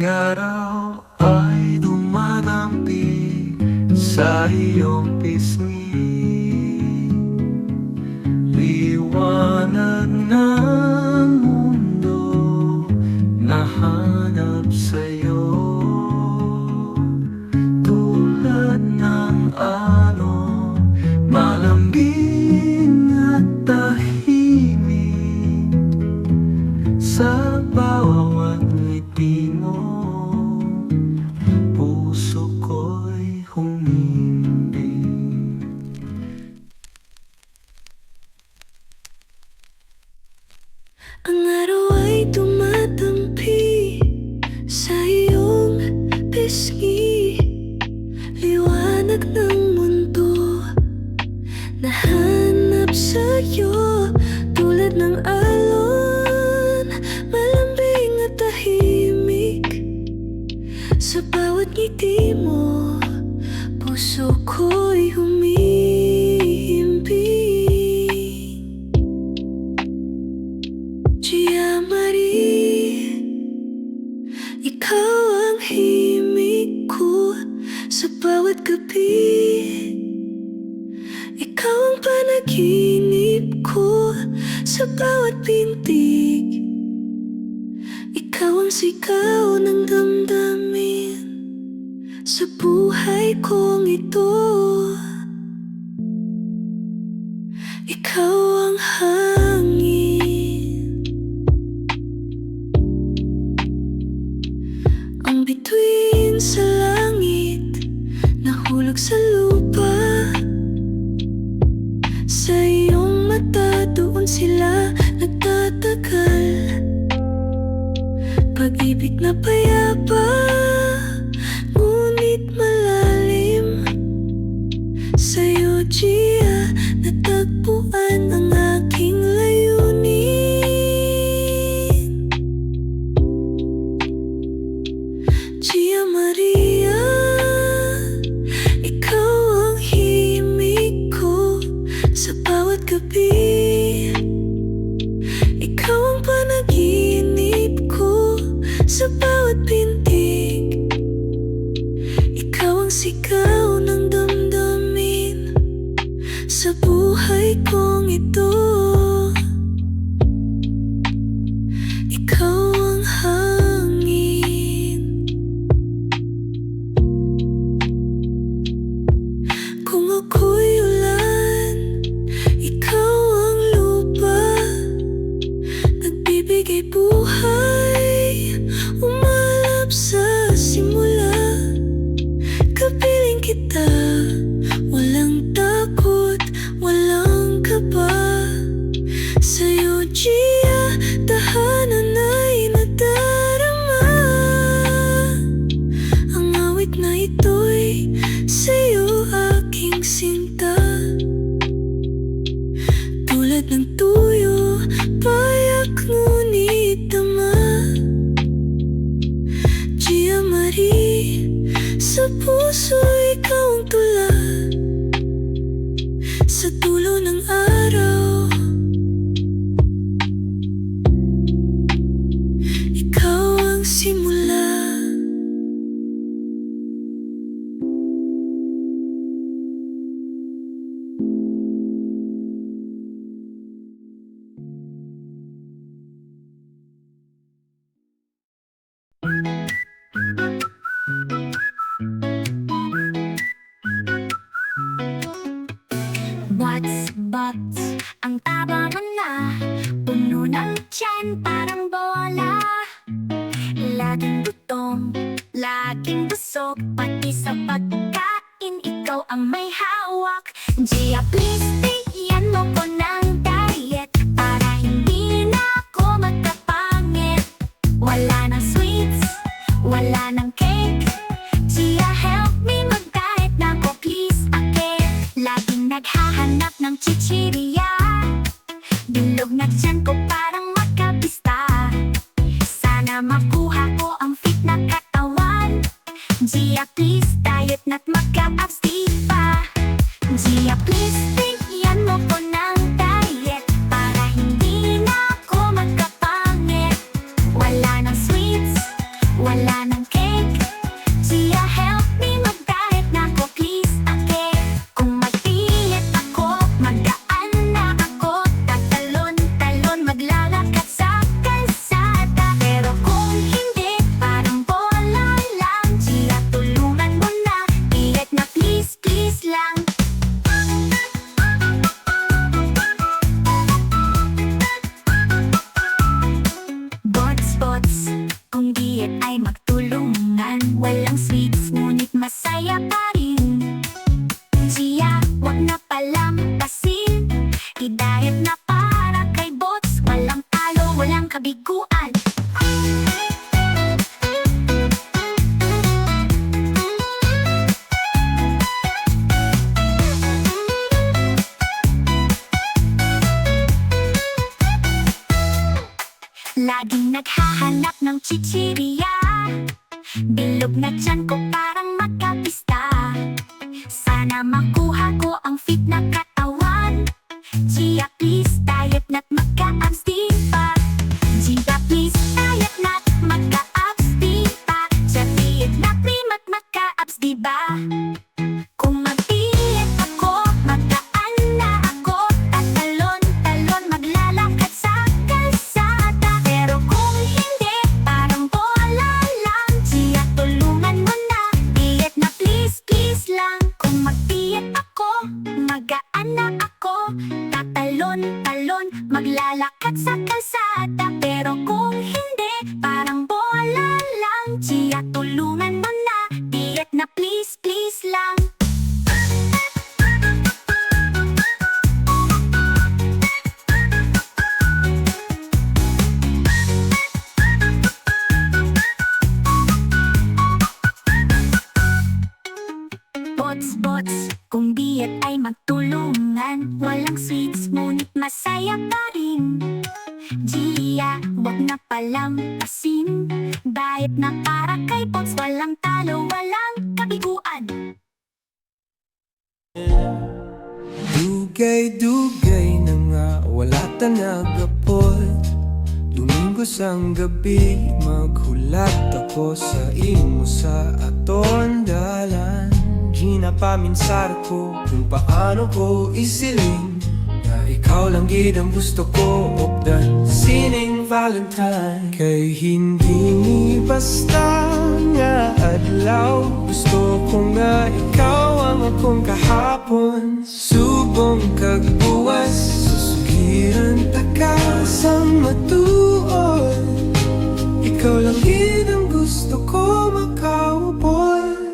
araw ay dumadampi sa iyong pisngi. Liwanag ng mundo nahanap sa'yo, tulad ng alon, malambing at tahimik. Sa bawat ngiti mo, puso ko'y humihimbing. Ang araw ay tumatampi sa iyong pisngi. Liwanag ng mundo nahanap sa'yo, tulad ng alon, malambing at tahimik. Sa bawat ngiti mo, puso ko'y humihimbing. Gia Marie, ikaw ang himig ko sa bawat gabi. Ikaw ang panaginip ko sa bawat pintig. Ikaw ang sigaw ng damdamin sa buhay kong ito. Ikaw ang hangin, ang bituin sa langit, nahulog sa lupa. Sa iyong mata doon sila nagtatagal, pag-ibig na payapa, ngunit malalim. Sa'yo, Gia, natagpuan ang aking layunin. Gia Maria, ikaw ang himig ko sa bawat gabi. Ikaw ang panaginip ko sa bawat pintig. Ikaw ang sigaw ng damdamin sa buhay kong ito. Ikaw ang hangin, kung ako'y ulan, ikaw ang lupa, nagbibigay buhay, umalap sa simula. Kapiling kita, walang takot, walang kaba. Sa'yo, Gia, tahanan ay nadarama. Ang awit na ito'y sa'yo, aking sinta. Tulad ng tuyo, payak ngunit tama. Gia Marie, sa puso ikaw ang tula. Sa dulo ng araw, ikaw ang simula. Bats, ang taba mo na, puno ng tiyan parang bola. Laging gutom, laging busog, pati sa pagkain ikaw ang may hawak. Gia, please, bigyan mo ko ng diet para hindi na ako magkapangit. Wala nang sweets, wala nang cake. Gia, help me mag-diet na ko, please, ake. Laging naghahanap ng chichirya, bilog na tiyan ko parang makabista. Sana makuha ko ang fit na katawan. Gia, please, diet na't magka-abs di pa. Gia, please, bigyan mo ko ng diet para hindi na ako magkapangit. Wala nang sweets, wala nang ay magtulungan. Walang sweets, ngunit masaya pa rin. Gia, wag na palampasin. Hidayat na para kay Bots. Walang talo, walang kabiguan. Laging naghahanap ng chichirya. Bilog na tiyan ko parang magkapista. Sana makuha ko ang fit na katawan. Gia, please, diet na't magka-abs di pa. Gia, please, diet na't magka-abs di pa. Gia, diet na't magka-abs di ba? Kung mag-diet ako, magaan na ako. Tatalon-talon, maglalakad sa kalsada. Pero kung hindi, parang bola lang. Gia, tulungan mo na, diet na please, please lang. Kung mag-diet ako, magaan na ako. Tatalon-talon, maglalakad sa kalsada. Pero kung hindi, parang bola lang. Gia, tulungan mo na, diet na please, please lang. Bots, bots, kung diet ay magtulungan. Walang sweets, ngunit masaya pa rin. Gia, wag na palampasin. Diet na para kay Bots. Walang talo, walang kabiguan. Dugay-dugay na nga, wala tanagapod. Domingo sang gabi, maghulat ako sa imo sa aton dalan. Ginapaminsar ko kung paano ko isiling na ikaw lang gid ang gusto ko updan sining Valentine. Kay hindi ni basta nga adlaw, gusto ko nga ikaw ang akong kahapon. Subong kag buwas, susugiran ta ka sa matuod. Ikaw lang gid ang gusto ko makaupod.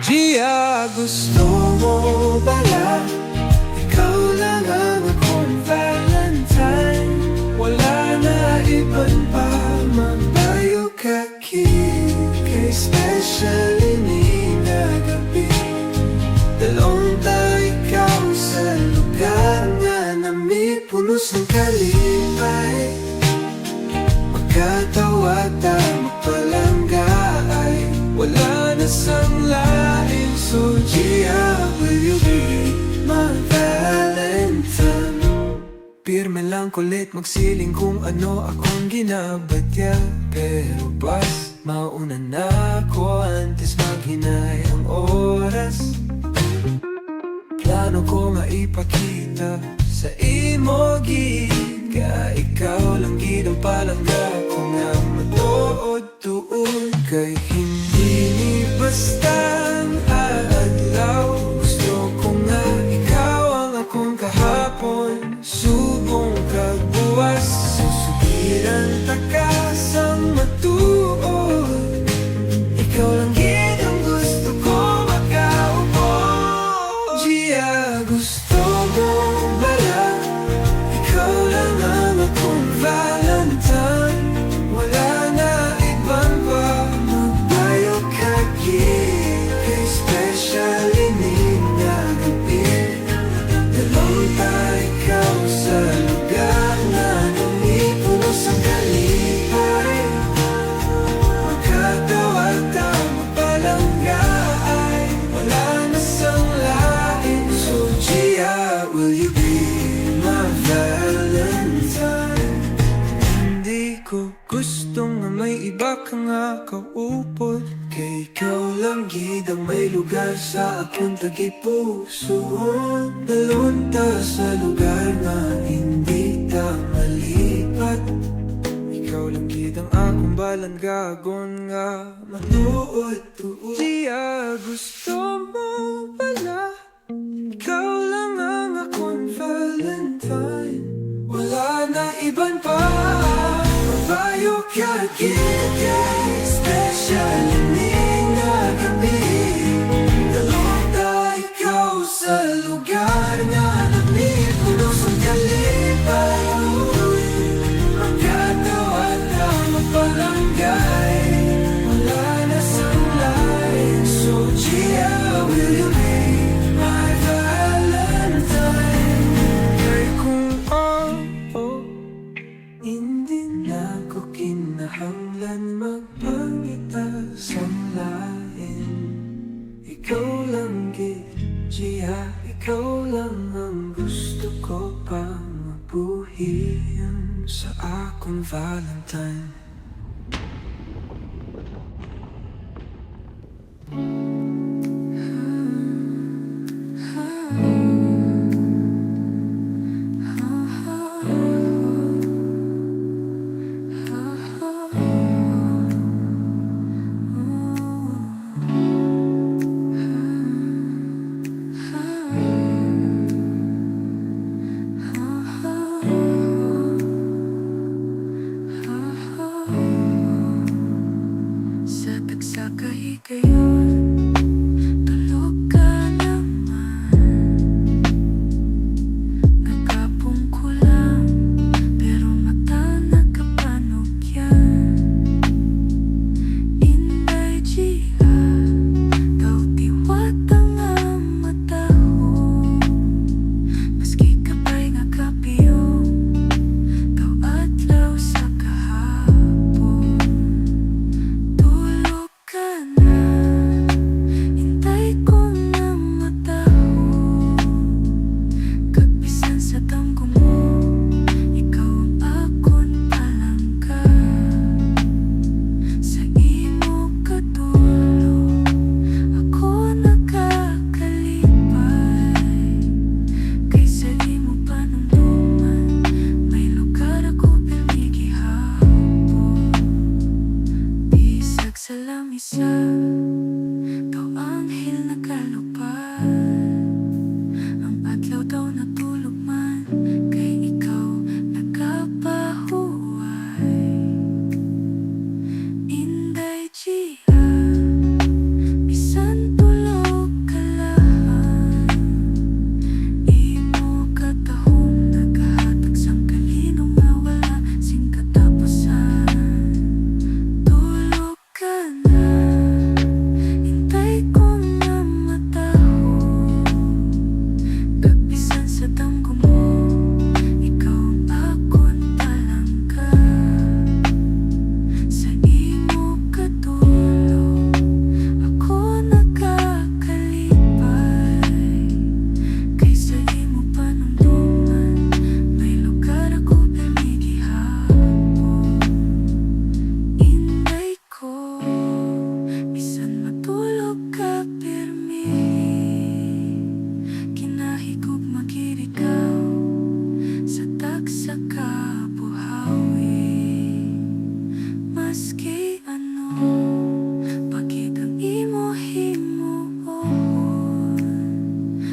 Gia, gusto mo bala? Ikaw lang ang akong Valentine. Wala na iban pa, magbayo ka kay special ini na gabi. Dalawang tayo ikaw sa lugar nga nami punos ng kalipay. Magkatawa ta, magpalanggay, wala na sang lain. So Gia, will you be my Valentine? Pirme lang kulit magsiling kung ano akong ginabadya. Pero pas, mauna na ako antes maghinay ang oras. Plano ko maipakita sa imo gid ka. Ikaw lang gid ang palangga ko nga matuod-tuod. Kay hindi ni basta ang adlaw, gusto ko nga ikaw ang akong kahapon. Subong kag buwas, susugiran ta ka sang matuod. Ikaw lang gid ang gusto ko makaupo. Gia, gusto mo bala? Ikaw lang ang akong Valentine. Wala na iban pa, magbayo ka kay special ini na gabi. Dalawang tayo ikaw sa lugar na namipunos ang kalipay. Magkatawag ta, magpalanggay, wala na sang lain. So Gia, will you be my Valentine? Hindi ko gustong nga may iba ka nga kaupod. Kay ikaw lang gid ang may lugar sa akong tagipuso. Nalunta sa lugar na hindi ta malipat. Ikaw lang gid ang akong balanggagon nga matuod-tuod. Gia, gusto mo pala? Ikaw lang ang akong Valentine. Wala na iban pa, mabayo ka kay special kinahanglan magpangita sa lain. Ikaw lang gid, Gia, ikaw lang ang gusto ko pang mabuhian sa akong Valentine. Sa tagsa kahigayon, tulog ka naman. Nagkapong ko lang, pero mata nagkapanog yan. Inday Gia, daw tiwata nga matahong. Maski kapay nga kapiyong, daw adlaw sa kahapon. Tulog ka na, hintay ko na matahong. Kagbisan sa tanggo mo, ikaw ang akon palangka. Sa imo katulog, ako nakakalipay. Kaysa imo panumduman, may lugar ako pirmi gihapon. Bisag sa lamisa, daw anghel nakalupad. Ang adlaw daw natulog man, kay ikaw nagkapahuway. Inday Gia, bisan tulog ka lang, imo katahong nagahatag sang kalinaw nga wala sing katapusan. Tulog ka na, hintay ko na matahong. Kagbisan sa tanggo mo, ikaw ang akon palangka. Sa imo katulog, ako nakakalipay. Kaysa imo panumduman, may lugar ako pirmi gihapon. Inday ko, bisan matulog ka pirmi, kinahigog magirigaw sa tagsa ka buhawi. Maski ano, pagid ang imo himuon.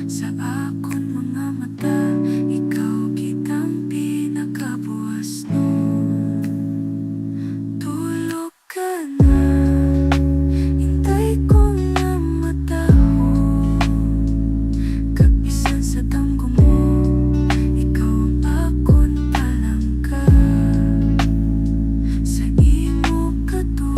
Sa akon mga mata, ikaw gid ang pinakabuwas nun. Tulog ka na, hintay ko na matahong. Kagbisan sa tanggo mo, ikaw ang akon palangka. Sa imo katulog,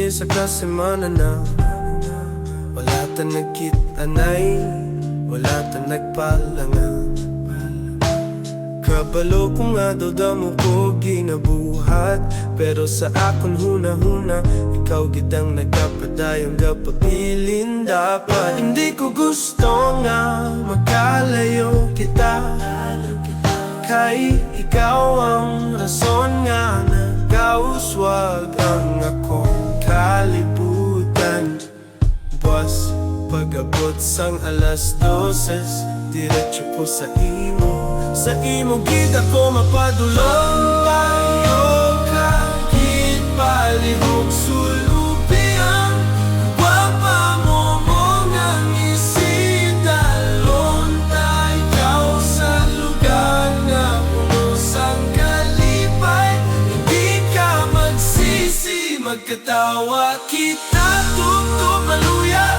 isa ka semana na wala ta nagkit-anay, wala ta nagpalanga. Kabalo ko nga daw damo ko ginabuhat, pero sa akon huna-huna ikaw gidang nagkapadayong gapabilin. Dapat hindi ko gusto nga makalayo kita, kay ikaw ang rason nga nagauswag ang akong kalibutan. Buwas pag-abot sang alas 12, diretso po sa imo gid ako mapadulong. Payo ka gid palihog sulubian, guwapa mo ngang isidalon ta. Ikaw sa lugar na puno sang kalipay, hindi ka magsisi, magkatawa kita. Tugtog maluya,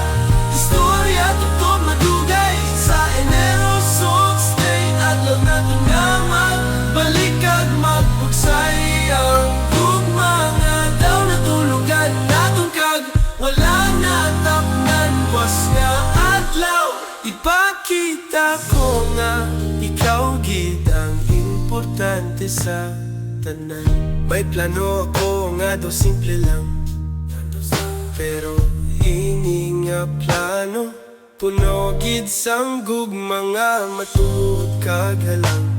istorya tugtog madugay sa Enero Songs Day. Adlaw na tungaman, balik kag magpugsay ang tugma nga daw natulugan naton kag wala natapnan. Was nga adlaw, ipakita ko nga ikaw gid ang importante sa tanan. May plano ako nga daw simple lang, pero ini nga plano puno gid sang gugma nga matuod kag halang.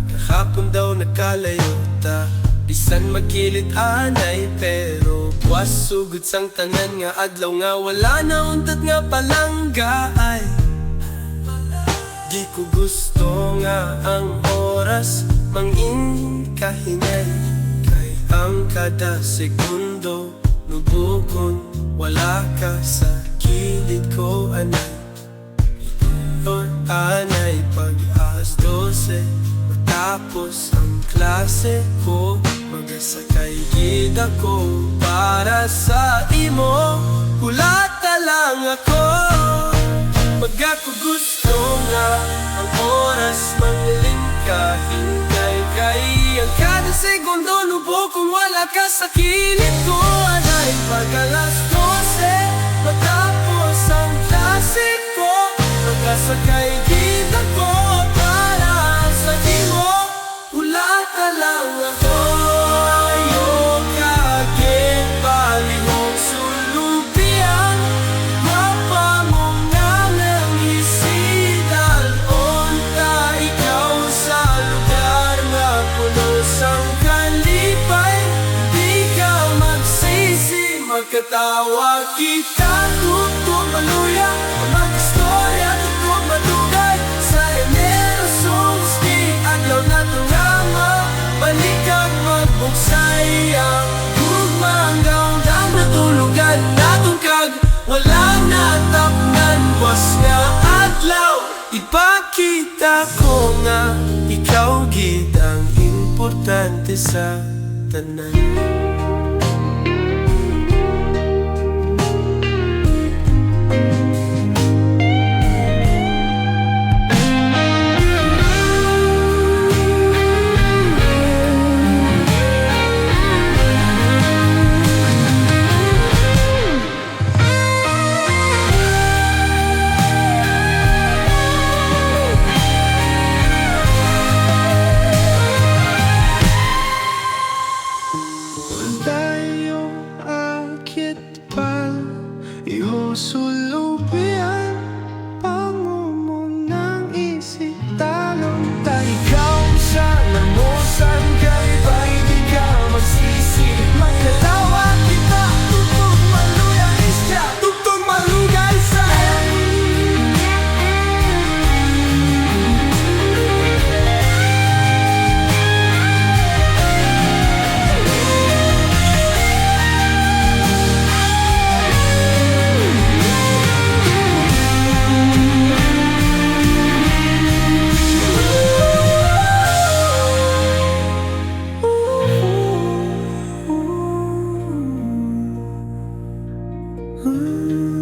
Kahapon daw nakalayo ta, bisan magkilit anay, pero buwas sugod sang tanan nga adlaw nga wala na untat nga palangga. Ay di ko gusto nga ang oras mangin kahinay, kay ang kada segundo nubukon wala ka sa kilid ko. Anay yon anay pag alas 12 matapos ang klase ko, magasakay gid ako para sa imo. Hulata lang ako pag ako gusto nga ang oras manglingkahin, kay ang kada segundo nubo kung wala ka sa kilid ko. Anay pag alas 12 matapos ang klase ko, magkasakay gid ako para sa imo. Hulata lang ako, ayo ka gid palihog sulubian, guwapa mo nga nang isidalon ta. Ikaw sa lugar nga puno sang kalipay, di ka magsisi, magkatawa kita. Tugtog maluya, mag-istorya tugtog madugay sa Enero Songs Day. Adlaw na tungama, balik kag magbuksay ang gugma hanggang dang natulugan naton kag wala natapnan. Was nga adlaw, ipakita ko nga ikaw gid ang importante sa tanan. Tayo akit pa, ihusulubian, pangumunang isip talong tayo. Ikaw sa namusan kay ba'y di ka magsisi, magkatawa kita. Tugtog maluya isya, tugtog malugay sa Mm-hmm.